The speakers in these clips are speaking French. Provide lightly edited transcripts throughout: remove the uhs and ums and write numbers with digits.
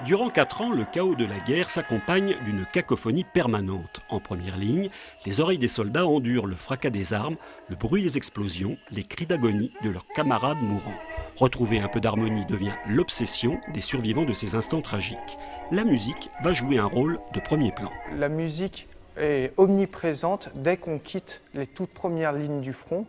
Durant 4 ans, le chaos de la guerre s'accompagne d'une cacophonie permanente. En première ligne, les oreilles des soldats endurent le fracas des armes, le bruit des explosions, les cris d'agonie de leurs camarades mourants. Retrouver un peu d'harmonie devient l'obsession des survivants de ces instants tragiques. La musique va jouer un rôle de premier plan. La musique est omniprésente dès qu'on quitte les toutes premières lignes du front,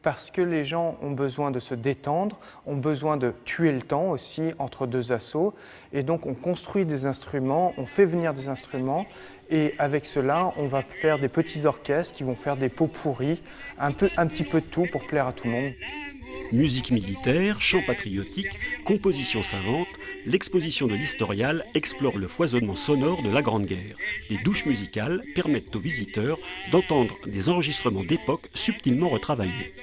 parce que les gens ont besoin de se détendre, ont besoin de tuer le temps aussi entre deux assauts, et donc on construit des instruments, on fait venir des instruments, et avec cela on va faire des petits orchestres qui vont faire des pots pourris, un petit peu de tout pour plaire à tout le monde. Musique militaire, chant patriotique, composition savante, l'exposition de l'historial explore le foisonnement sonore de la Grande Guerre. Les douches musicales permettent aux visiteurs d'entendre des enregistrements d'époque subtilement retravaillés.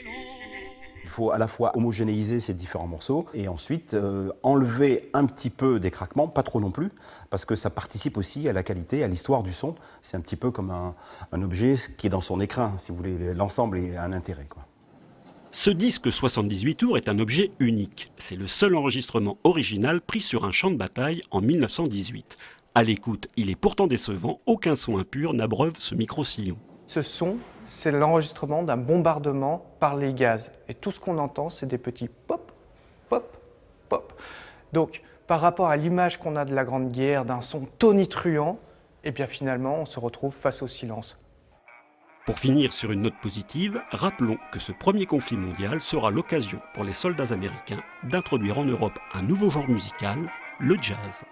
Il faut à la fois homogénéiser ces différents morceaux et ensuite enlever un petit peu des craquements, pas trop non plus, parce que ça participe aussi à la qualité, à l'histoire du son. C'est un petit peu comme un objet qui est dans son écrin, si vous voulez. L'ensemble a un intérêt, quoi. Ce disque 78 tours est un objet unique. C'est le seul enregistrement original pris sur un champ de bataille en 1918. À l'écoute, il est pourtant décevant, aucun son impur n'abreuve ce micro-sillon. Ce son, c'est l'enregistrement d'un bombardement par les gaz. Et tout ce qu'on entend, c'est des petits pop, pop, pop. Donc, par rapport à l'image qu'on a de la Grande Guerre, d'un son tonitruant, eh bien finalement, on se retrouve face au silence. Pour finir sur une note positive, rappelons que ce premier conflit mondial sera l'occasion pour les soldats américains d'introduire en Europe un nouveau genre musical, le jazz.